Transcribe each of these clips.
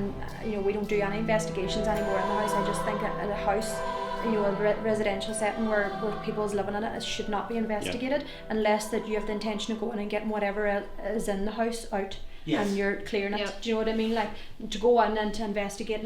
and we don't do any investigations anymore in the house. I just think at a house, a residential setting where people's living in it should not be investigated unless that you have the intention of going and getting whatever is in the house out. Yes. And you're clearing it. Do you know what I mean? Like, to go in and to investigate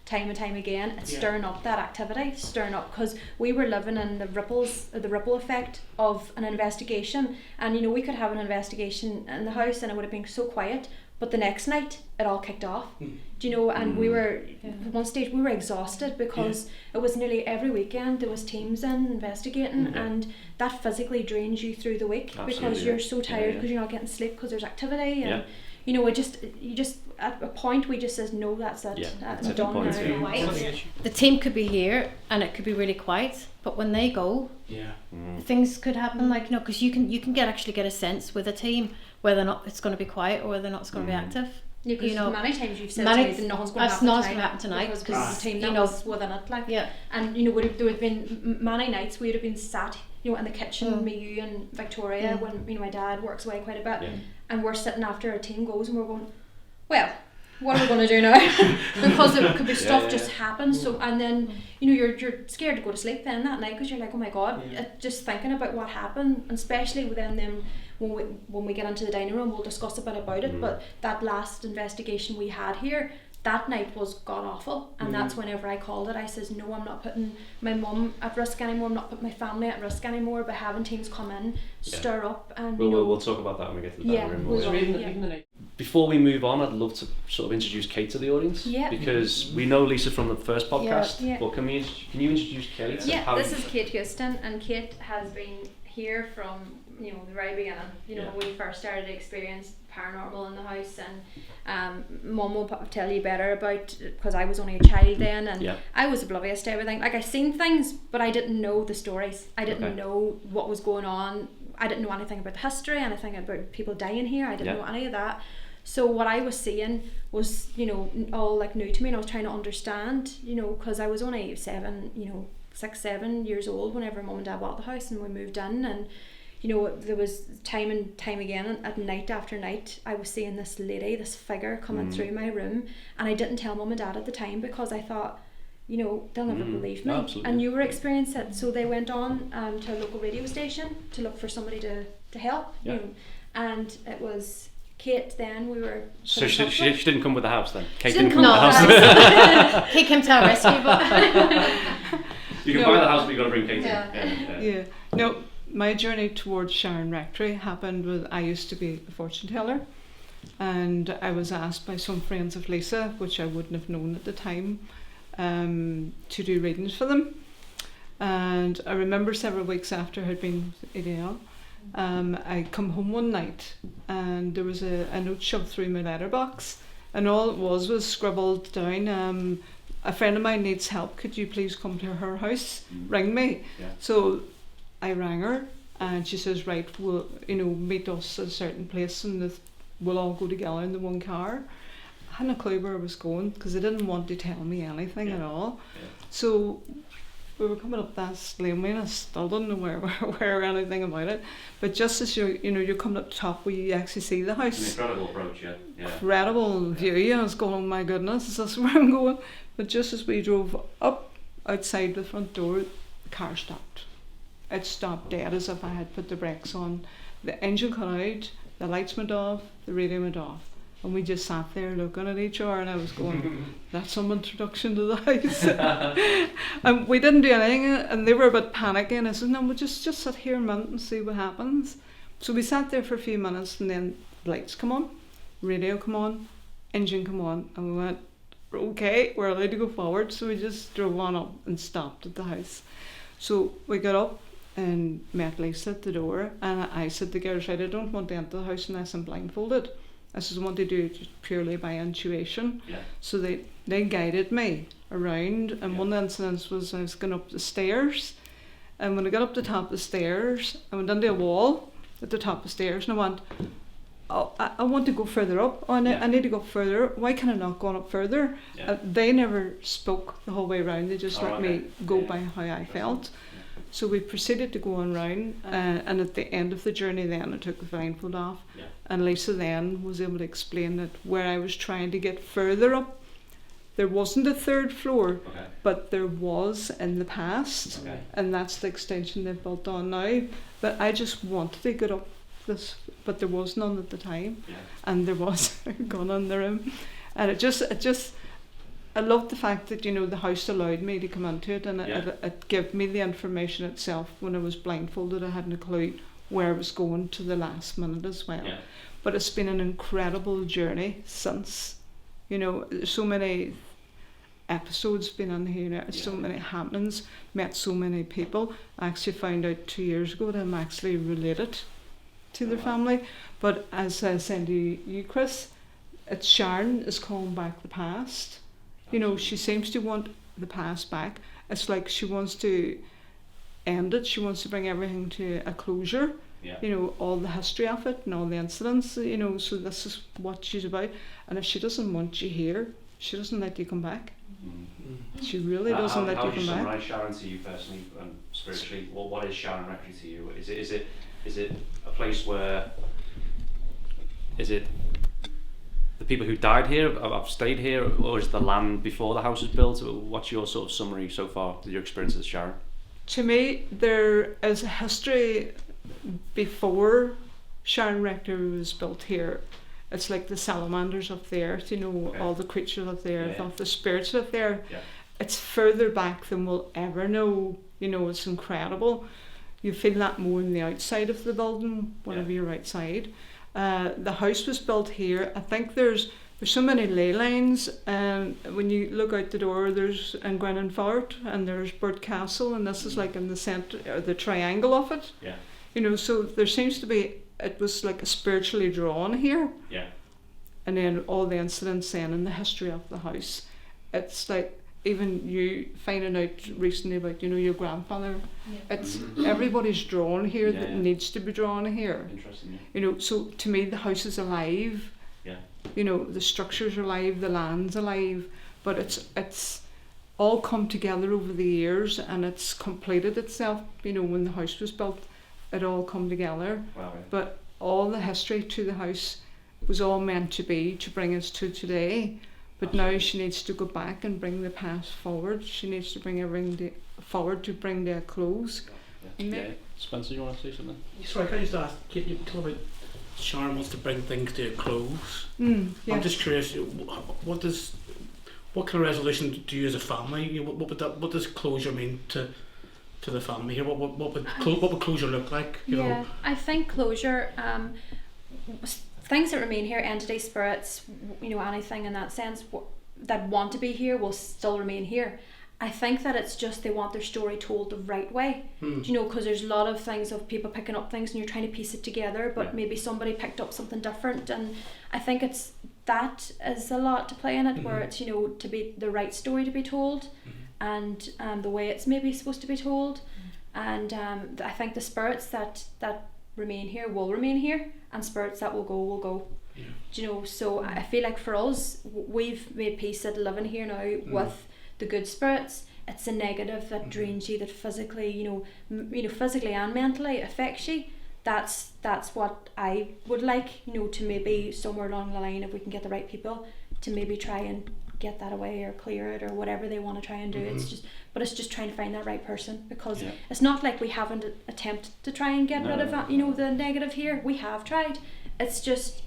time and time again, it's stirring up that activity, because we were living in the ripple effect of an investigation, and we could have an investigation in the house and it would have been so quiet, but the next night it all kicked off. And we were at one stage we were exhausted because it was nearly every weekend there was teams in investigating, and that physically drains you through the week. Absolutely, because you're so tired because you're not getting sleep because there's activity, and you just at a point we just says no, that's it. That's done now. The team could be here and it could be really quiet, but when they go, things could happen. Like, because you can get a sense with a team whether or not it's going to be quiet or whether or not it's going to be active. Many times you've said to me that nothing's going to happen tonight because the team that was within it, like, and there would have been many nights we would have been sat in the kitchen, me, you and Victoria, when my dad works away quite a bit, and we're sitting after a team goes and we're going, well, what are we going to do now? Because it could be stuff just happens. So, and then you're scared to go to sleep then that night because you're like, oh my god, just thinking about what happened, and especially within them. When we get into the dining room, we'll discuss a bit about it, but that last investigation we had here, that night was god awful, and that's whenever I called it. I says, no, I'm not putting my mum at risk anymore, I'm not putting my family at risk anymore by having teams come in, stir up, and we'll talk about that when we get to the dining room. Before we move on, I'd love to sort of introduce Kate to the audience, because we know Lisa from the first podcast, but can you introduce Kate? This is Kate Houston, and Kate has been here from the very beginning. When we first started to experience paranormal in the house, and Mum will tell you better about, because I was only a child then, and I was oblivious to everything. Like, I seen things, but I didn't know the stories. I didn't know what was going on. I didn't know anything about the history, anything about people dying here. I didn't know any of that. So what I was seeing was all like new to me, and I was trying to understand, because I was only 6, 7 years old whenever Mum and Dad bought the house and we moved in, and there was time and time again at night after night I was seeing this lady, this figure coming through my room, and I didn't tell Mum and Dad at the time because I thought, they'll never believe me. Absolutely. And you were experiencing it, so they went on to a local radio station to look for somebody to help, and it was Kate. Then we were. So she didn't come with the house then? Kate didn't come with the house. Kate came to our rescue, but you can buy the house, but you got to bring Kate in. No. My journey towards Sharon Rectory happened with, I used to be a fortune teller, and I was asked by some friends of Lisa, which I wouldn't have known at the time, to do readings for them. And I remember several weeks after I had been ill, I come home one night and there was a note shoved through my letterbox, and all it was scribbled down, a friend of mine needs help, could you please come to her house, ring me. So I rang her and she says, right, we'll meet us at a certain place and we'll all go together in the one car. I hadn't a clue where I was going because they didn't want to tell me anything at all. So we were coming up that lane and I still don't know where or anything about it. But just as you're coming up the top where you actually see the house. An incredible approach, Incredible view. I was going, oh my goodness, is this where I'm going? But just as we drove up outside the front door, the car stopped. It stopped dead as if I had put the brakes on. The engine cut out, the lights went off, the radio went off. And we just sat there looking at each other and I was going, that's some introduction to the house. And we didn't do anything and they were a bit panicking. I said, no, we'll just sit here a minute and see what happens. So we sat there for a few minutes and then lights come on, radio come on, engine come on. And we went, okay, we're allowed to go forward. So we just drove on up and stopped at the house. So we got up and met Lisa at the door, and I said to the girls, right, I don't want to enter the house unless I'm blindfolded. I said, I want to do it just purely by intuition. So they guided me around, and one incident was I was going up the stairs, and when I got up the top of the stairs I went into a wall at the top of the stairs and I went, oh, I want to go further up. I need to go further. Why can I not go up further? They never spoke the whole way around. They just let me go by how I felt. So we proceeded to go on round, and at the end of the journey then I took the blindfold off, and Lisa then was able to explain that where I was trying to get further up, there wasn't a third floor, but there was in the past, and that's the extension they've built on now. But I just wanted to get up this, but there was none at the time, and there was a gun in the room, and it just I loved the fact that, you know, the house allowed me to come into it, and it gave me the information itself. When I was blindfolded, I hadn't a clue where I was going to the last minute as well. But it's been an incredible journey since. You know, there's so many episodes been in here, so many happenings, met so many people. I actually found out 2 years ago that I'm actually related to the family. But as I said to you, Chris, it's Sharon is calling back the past. You know, she seems to want the past back. It's like she wants to end it. She wants to bring everything to a closure. You know, all the history of it and all the incidents, you know, so this is what she's about. And if she doesn't want you here, she doesn't let you come back. She really doesn't let you come back. How would you summarise Sharon to you personally and spiritually? What is Sharon Rectory to you? Is it a place where, is it the people who died here have stayed here, or is the land before the house was built? What's your sort of summary so far of your experience as Sharon? To me, there is a history before Sharon Rectory was built here. It's like the salamanders of the earth, you know, all the creatures of the earth, all the spirits of the earth. It's further back than we'll ever know. You know, it's incredible. You feel that more on the outside of the building whenever you're outside. The house was built here. I think there's so many ley lines. When you look out the door, there's Gwennon Fort and there's Burt Castle, and this is like in the centre, or the triangle of it. You know, so there seems to be, it was like a spiritually drawn here. And then all the incidents then in the history of the house. It's like even you finding out recently about, you know, your grandfather. It's everybody's drawn here that needs to be drawn here. Interesting. You know, so to me the house is alive. You know, the structure's alive, the land's alive, but it's all come together over the years, and it's completed itself. You know, when the house was built, it all come together. But all the history to the house was all meant to be to bring us to today. But now she needs to go back and bring the past forward. She needs to bring everything forward to bring to a close. Spencer, you want to say something? Sorry, can I just ask, Kate, you talk about Sharon wants to bring things to a close. I'm just curious, what kind of resolution do you as a family, what does closure mean to the family here? What would closure look like? You know? I think closure, things that remain here, entities, spirits, you know, anything in that sense that want to be here will still remain here. I think that it's just they want their story told the right way. Do you know, because there's a lot of things of people picking up things and you're trying to piece it together, but maybe somebody picked up something different, and I think that is a lot to play in it, where it's, you know, to be the right story to be told, and the way it's maybe supposed to be told, and I think the spirits that remain here will remain here, and spirits that will go. Do you know, so I feel like for us, we've made peace at living here now with the good spirits. It's the negative that drains you, that physically, you know, physically and mentally affects you. That's what I would like, you know, to maybe somewhere along the line, if we can get the right people to maybe try and get that away or clear it or whatever they want to try and do. It's just trying to find that right person, because it's not like we haven't attempted to try and get rid of that, you know, the negative here. We have tried. It's just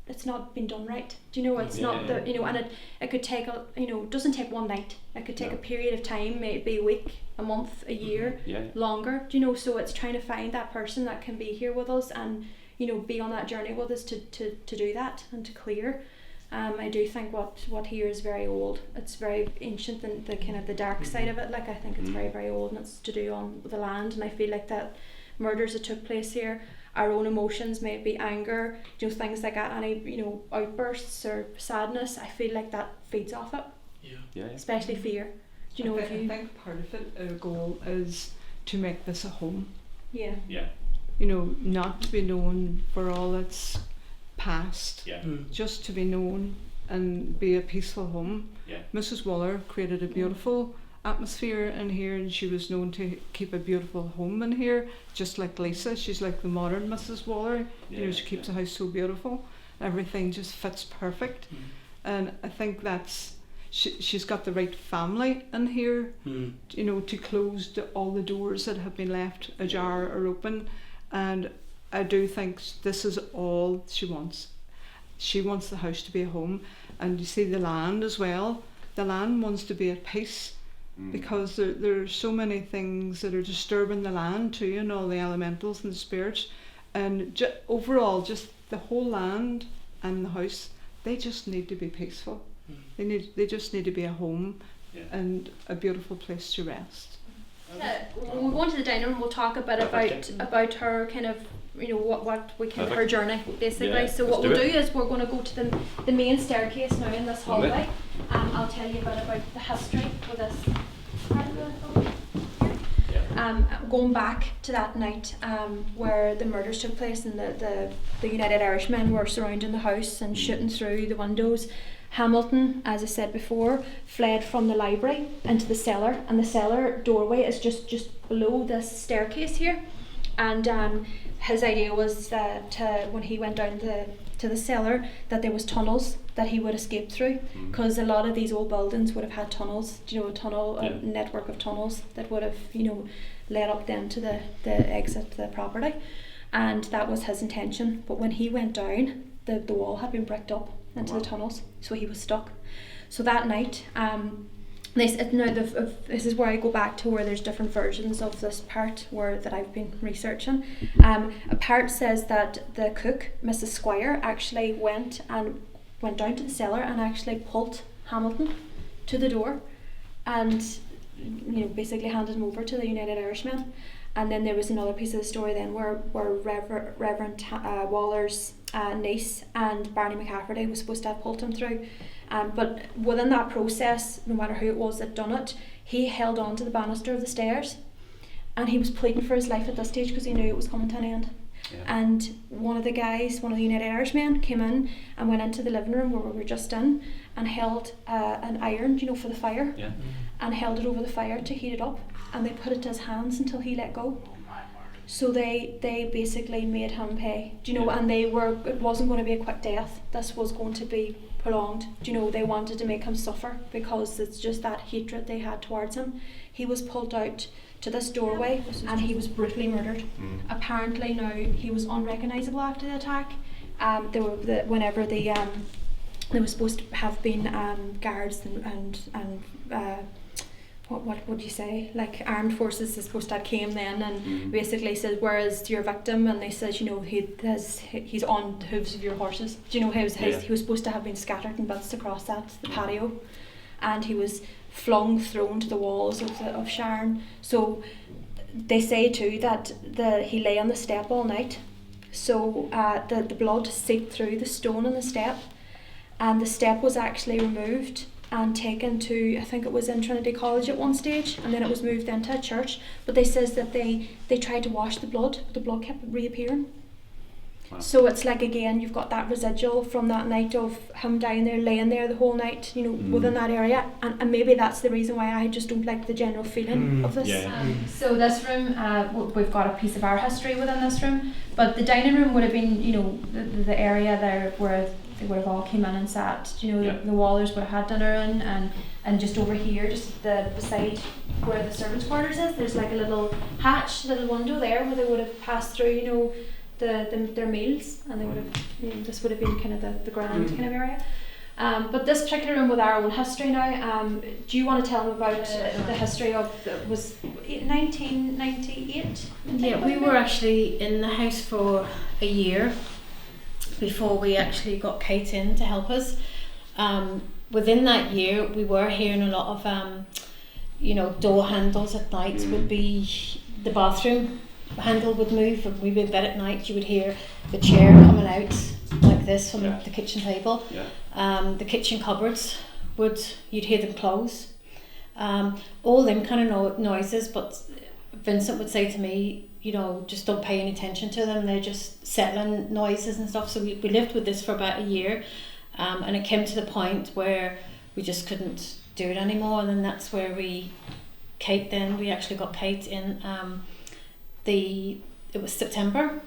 it's not been done right. Do you know, it's not the, you know, and it could take it doesn't take one night. It could take a period of time, maybe a week, a month, a year, longer. Do you know, so it's trying to find that person that can be here with us and, you know, be on that journey with us to do that and to clear. I do think what here is very old. It's very ancient, and the kind of the dark side of it, like I think it's very, very old, and it's to do on the land, and I feel like that murders that took place here, our own emotions, maybe anger, you know, things like that, any, you know, outbursts or sadness, I feel like that feeds off it. Especially fear. Do you know, I think part of it, our goal is to make this a home. You know, not to be known for all its past, just to be known and be a peaceful home. Mrs. Waller created a beautiful atmosphere in here, and she was known to keep a beautiful home in here, just like Lisa. She's like the modern Mrs. Waller. You know, she keeps the house so beautiful. Everything just fits perfect. And I think that's she's got the right family in here, you know, to close all the doors that have been left ajar or open. And I do think this is all she wants. She wants the house to be a home. And you see the land as well. The land wants to be at peace, because there are so many things that are disturbing the land too, and all the elementals and the spirits. And overall, just the whole land and the house, they just need to be peaceful. They just need to be a home and a beautiful place to rest. When we go into the dining room, we'll talk a bit about her kind of, you know, what we can, her journey basically. Yeah, so what we'll do is we're going to go to the main staircase now in this hallway. I'll tell you a bit about the history of this part of the going back to that night where the murders took place, and the United Irishmen were surrounding the house and shooting through the windows. Hamilton, as I said before, fled from the library into the cellar, and the cellar doorway is just below this staircase here. And his idea was that when he went down to the cellar, that there was tunnels that he would escape through, because a lot of these old buildings would have had tunnels, you know, a network of tunnels that would have, you know, led up then to the exit to the property. And that was his intention. But when he went down, the wall had been bricked up into the tunnels, so he was stuck. So that night, this is where I go back to where there's different versions of this part that I've been researching. A part says that the cook, Mrs. Squire, actually went down to the cellar and actually pulled Hamilton to the door, and, you know, basically handed him over to the United Irishmen. And then there was another piece of the story then where Reverend Waller's niece and Barney McCafferty was supposed to have pulled him through. But within that process, no matter who it was that done it, he held on to the banister of the stairs, and he was pleading for his life at this stage because he knew it was coming to an end. And one of the United Irishmen, came in and went into the living room where we were just in, and held an iron, you know, for the fire, and held it over the fire to heat it up, and they put it to his hands until he let go. So they basically made him pay, do you know, and it wasn't going to be a quick death. This was going to be prolonged. Do you know, they wanted to make him suffer because it's just that hatred they had towards him. He was pulled out to this doorway and he was brutally murdered. Apparently now he was unrecognisable after the attack. There was supposed to have been guards and what would you say, like armed forces is supposed to have came then and basically said, where is your victim? And they said, you know, he's on the hooves of your horses. Do you know, he was supposed to have been scattered in bits across the patio, and he was thrown to the walls of Sharon. So they say too that he lay on the step all night, so the blood seeped through the stone on the step, and the step was actually removed and taken to, I think it was in Trinity College at one stage, and then it was moved into a church. But they says that they tried to wash the blood, but the blood kept reappearing. Wow. So it's like, again, you've got that residual from that night of him dying there, laying there the whole night, you know, within that area, and maybe that's the reason why I just don't like the general feeling of this. So this room, we've got a piece of our history within this room, but the dining room would have been, you know, the area there where they would have all came in and sat, you know, the Wallers would have had dinner in, and just over here, just beside where the servants' quarters is, there's like a little window there where they would have passed through, you know, their meals, and they would have, you know, this would have been kind of the grand kind of area. But this particular room with our own history now, do you want to tell them about the history of, was 1998? Yeah, we were actually in the house for a year before we actually got Kate in to help us. Within that year, we were hearing a lot of, you know, door handles at night would be, the bathroom handle would move, and we'd be in bed at night, you would hear the chair coming out like this from the kitchen table. The kitchen cupboards, you'd hear them close. All them kind of noises, but Vincent would say to me, you know, just don't pay any attention to them, they're just settling noises and stuff. So we lived with this for about a year, and it came to the point where we just couldn't do it anymore, and then that's where we actually got Kate in it was September,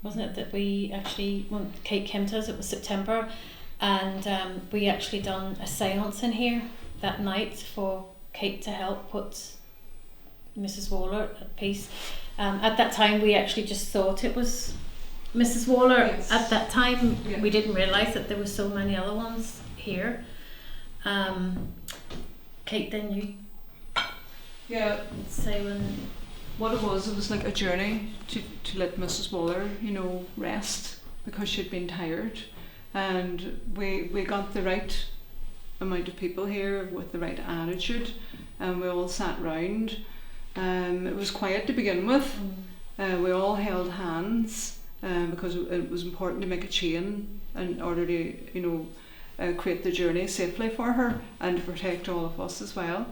wasn't it, that we actually, when Kate came to us, it was September, and we actually done a seance in here that night for Kate to help put Mrs. Waller at peace. At that time we actually just thought it was Mrs. Waller. Yes. At that time Yeah. we didn't realise that there were so many other ones here. Kate, then you Yeah, say when... what it was like a journey to let Mrs. Waller, rest, because she'd been tired, and we got the right amount of people here with the right attitude, and we all sat round. It was quiet to begin with. We all held hands because it was important to make a chain in order to create the journey safely for her and to protect all of us as well.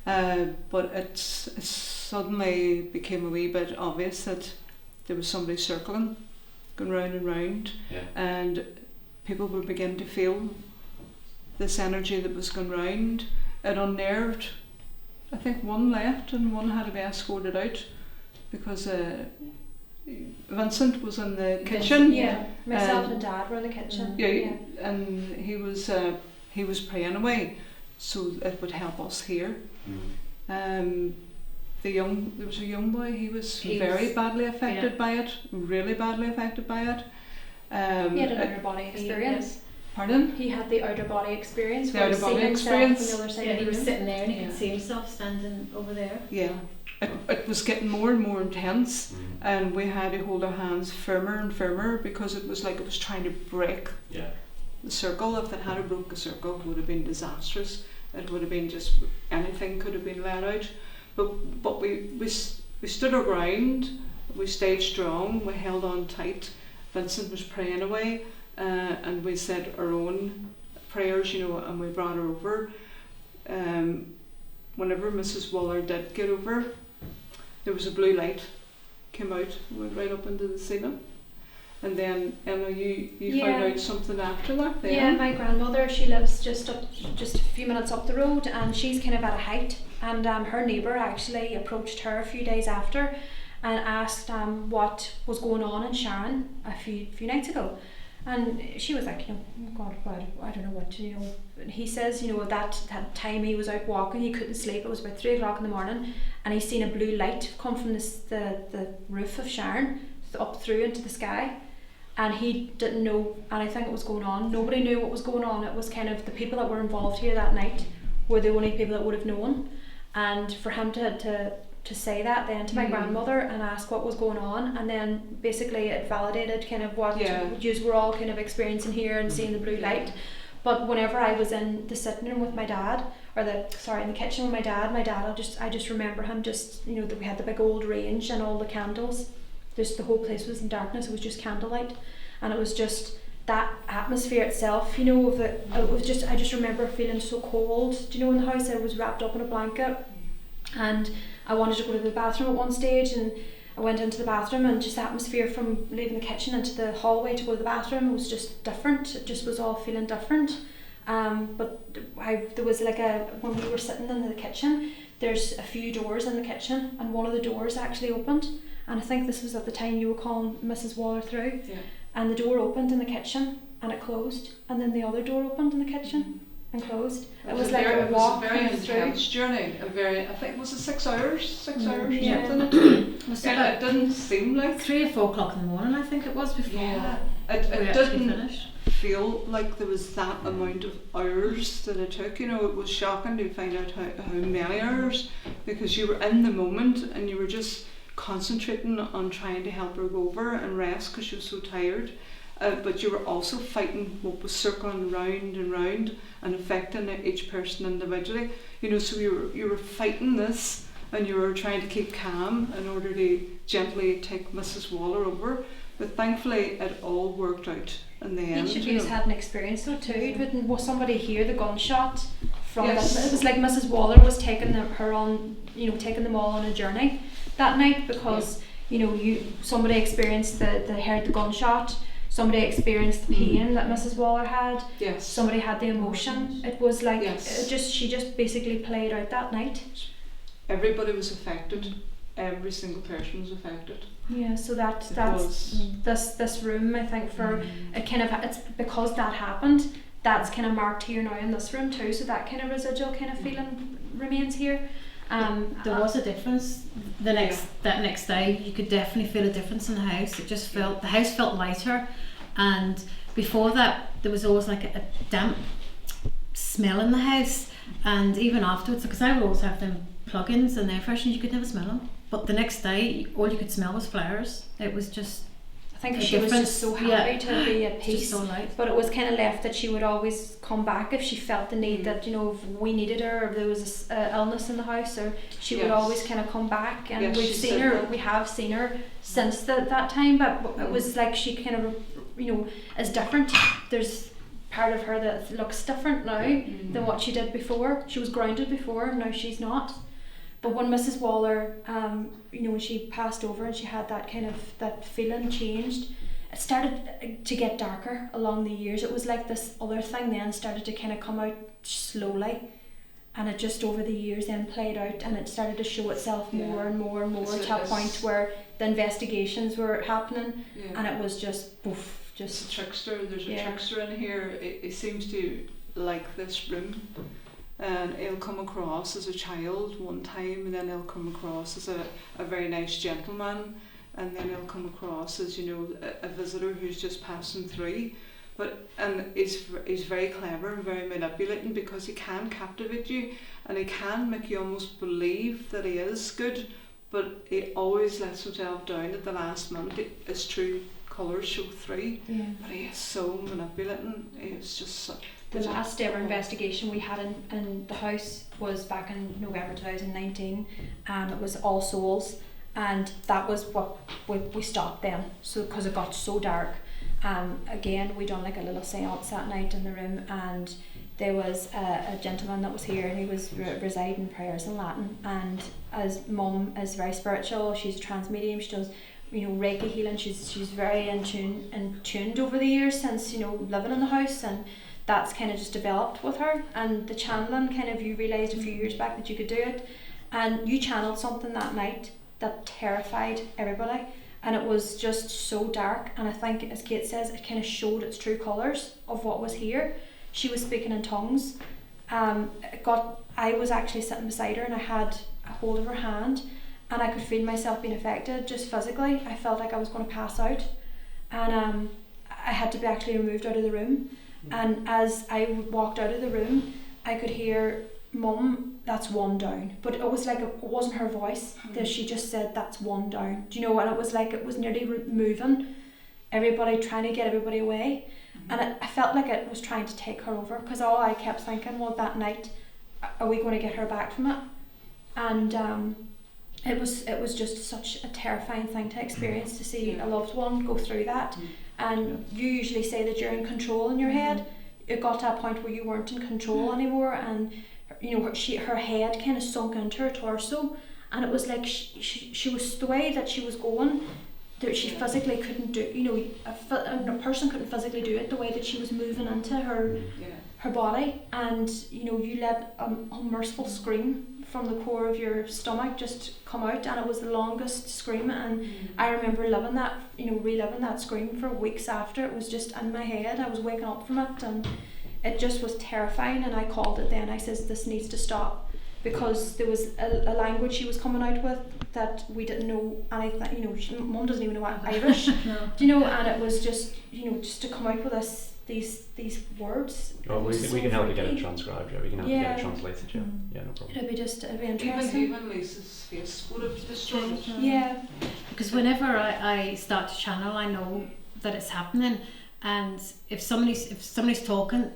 But it suddenly became a wee bit obvious that there was somebody circling, going round and round, and people would begin to feel this energy that was going round. It unnerved. I think one left and one had to be escorted out because Vincent was in the kitchen. Yeah, myself and Dad were in the kitchen. Yeah, and he was praying away, so it would help us here. There was a young boy. He was very badly affected by it, really badly affected by it. He had an outer body experience. Pardon? He had the outer body experience. The where he outer body seen himself experience. on the other side Yeah, of the he was room. sitting there and he Yeah. could see himself standing over there. Yeah, it was getting more and more intense, and we had to hold our hands firmer and firmer because it was like it was trying to break the circle. If it had broke the circle, it would have been disastrous. It would have been just anything could have been let out. But we stood our ground. We stayed strong. We held on tight. Vincent was praying away, and we said our own prayers, and we brought her over. Whenever Mrs. Waller did get over, there was a blue light came out, went right up into the ceiling. And then Emma, you found out something after that then? Yeah, my grandmother, she lives just a few minutes up the road, and she's kind of at a height, and her neighbour actually approached her a few days after and asked what was going on in Sharon a few nights ago. And she was like, God, I don't know what to, And he says, that time he was out walking, he couldn't sleep, it was about 3 o'clock in the morning, and he seen a blue light come from the roof of Sharon up through into the sky. And he didn't know anything that was going on. Nobody knew what was going on. It was kind of the people that were involved here that night were the only people that would have known. And for him to say that then to my grandmother and ask what was going on, and then basically it validated kind of what you were all kind of experiencing here and seeing the blue light. But whenever I was in the sitting room with my dad, in the kitchen with my dad, I just remember him that we had the big old range and all the candles. Just the whole place was in darkness. It was just candlelight, and it was just that atmosphere itself. It was just, I just remember feeling so cold. In the house I was wrapped up in a blanket, and I wanted to go to the bathroom at one stage, and I went into the bathroom, and just the atmosphere from leaving the kitchen into the hallway to go to the bathroom was just different. It just was all feeling different. But there was when we were sitting in the kitchen, there's a few doors in the kitchen, and one of the doors actually opened. And I think this was at the time you were calling Mrs. Waller through. Yeah. And the door opened in the kitchen and it closed. And then the other door opened in the kitchen and closed. It was like a walk very through. intense journey. I think it was 6 hours? 6 hours Yeah. or something. It It didn't seem like 3 or 4 o'clock in the morning, I think it was, before it we actually didn't finished. feel like there was that amount of hours that it took. It was shocking to find out how many hours, because you were in the moment and you were just concentrating on trying to help her go over and rest because she was so tired, but you were also fighting what was circling round and round and affecting each person individually. So you were fighting this, and you were trying to keep calm in order to gently take Mrs. Waller over. But thankfully it all worked out in the end. Each of you had an experience though too. Didn't somebody hear the gunshot from it was like Mrs. Waller was taking taking them all on a journey that night, because somebody experienced they heard the gunshot, somebody experienced the pain that Mrs. Waller had. Yes. Somebody had the emotion. It was like Yes. she just basically played out that night. Everybody was affected. Every single person was affected. Yeah, so that's this room. I think for it kind of it's because that happened. That's kind of marked here now in this room too. So that kind of residual kind of feeling remains here. There was a difference that next day. You could definitely feel a difference in the house. It just felt, the house felt lighter, and before that there was always like a damp smell in the house, and even afterwards, because I would always have them plugins and air fresheners, you could never smell them, but the next day all you could smell was flowers. It was just, I think she was just so happy to be at peace. so light. But it was kind of left that she would always come back if she felt the need that, you know, if we needed her, or if there was a illness in the house, or she would always kind of come back. And we've seen her, we have seen her since that time, but it was like she kind of, you know, is different. There's part of her that looks different now than what she did before. She was grounded before, and now she's not. But when Mrs. Waller, you know, when she passed over and she had that kind of, that feeling changed, it started to get darker along the years. It was like this other thing then started to kind of come out slowly, and it just over the years then played out, and it started to show itself more and more and more to a point where the investigations were happening, and it was just poof, just... It's a trickster. There's a trickster in here. It seems to like this room. And he'll come across as a child one time, and then he'll come across as a very nice gentleman, and then he'll come across as, you know, a visitor who's just passing through. And he's very clever and very manipulating, because he can captivate you, and he can make you almost believe that he is good, but he always lets himself down at the last minute. His true colours show through, but he is so manipulating. He is just such... The last ever investigation we had in the house was back in November 2019, and it was All Souls, and that was what we stopped then, so because it got so dark. Again, we done like a little seance that night in the room, and there was a gentleman that was here, and he was reciting prayers in Latin, and as Mum is very spiritual, she's a trance medium, she does, you know, Reiki healing, she's very tuned over the years since, you know, living in the house, and that's kind of just developed with her. And the channeling kind of, you realised a few years back that you could do it, and you channeled something that night that terrified everybody, and it was just so dark, and I think, as Kate says, it kind of showed its true colours of what was here. She was speaking in tongues. I was actually sitting beside her, and I had a hold of her hand, and I could feel myself being affected just physically. I felt like I was going to pass out, and I had to be actually removed out of the room. And as I walked out of the room, I could hear, "Mum, that's one down." But it was like, it wasn't her voice, that she just said, "That's one down." Do you know? And it was like, it was nearly moving everybody, trying to get everybody away. And I felt like it was trying to take her over, because all I kept thinking was, that night, are we going to get her back from it? And it was just such a terrifying thing to experience, to see a loved one go through that. And you usually say that you're in control in your head. It got to a point where you weren't in control anymore, and you know, her head kind of sunk into her torso, and it was like she was, the way that she was going, that she physically couldn't do, you know, a person couldn't physically do it the way that she was moving into her body. And you know, you let a unmerciful scream from the core of your stomach just come out, and it was the longest scream, and I remember reliving that scream for weeks after. It was just in my head. I was waking up from it, and it just was terrifying. And I called it then. I says, "This needs to stop," because there was a language she was coming out with that we didn't know anything. You know, Mum doesn't even know Irish. No. Do you know? And it was just, you know, just to come out with these words. Oh, we can help you get it transcribed. Yeah, we can help you get it translated. Yeah, yeah, no problem. It'd be interesting. Even Lisa's face would have destroyed. Yeah. Because whenever I start to channel, I know that it's happening, and if somebody's talking,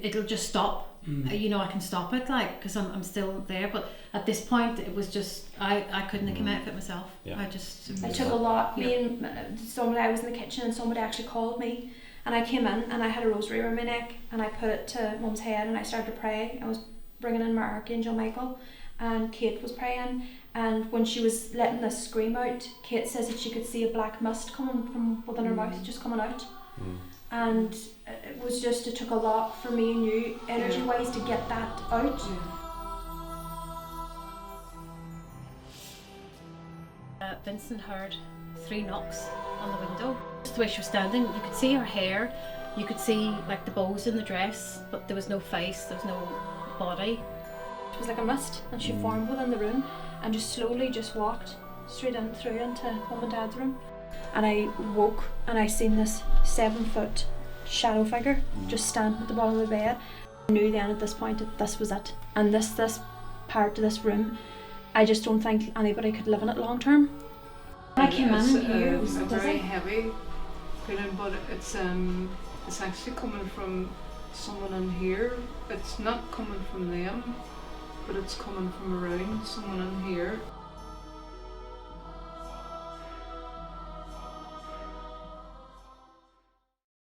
it'll just stop. You know, I can stop it, like, because I'm still there. But at this point, it was just, I couldn't have come out of it myself. Yeah. I took a lot. Me and somebody, I was in the kitchen, and somebody actually called me, and I came in, and I had a rosary around my neck, and I put it to Mum's head, and I started to pray. I was bringing in my Archangel Michael, and Kate was praying, And when she was letting this scream out, Kate says that she could see a black mist coming from within her mouth, just coming out. And it was just, it took a lot for me and you, energy-wise, to get that out. Vincent heard 3 knocks on the window. Just the way she was standing, you could see her hair, you could see like the bows in the dress, but there was no face, there was no body. It was like a mist, and she formed within the room and just slowly just walked straight in through into Mum and Dad's room. And I woke and I seen this 7-foot shadow figure just standing at the bottom of the bed. I knew then at this point that this was it. And this part of this room, I just don't think anybody could live in it long term. When I came in here, it was very heavy feeling, but it's actually coming from someone in here. It's not coming from them, but it's coming from around someone in here.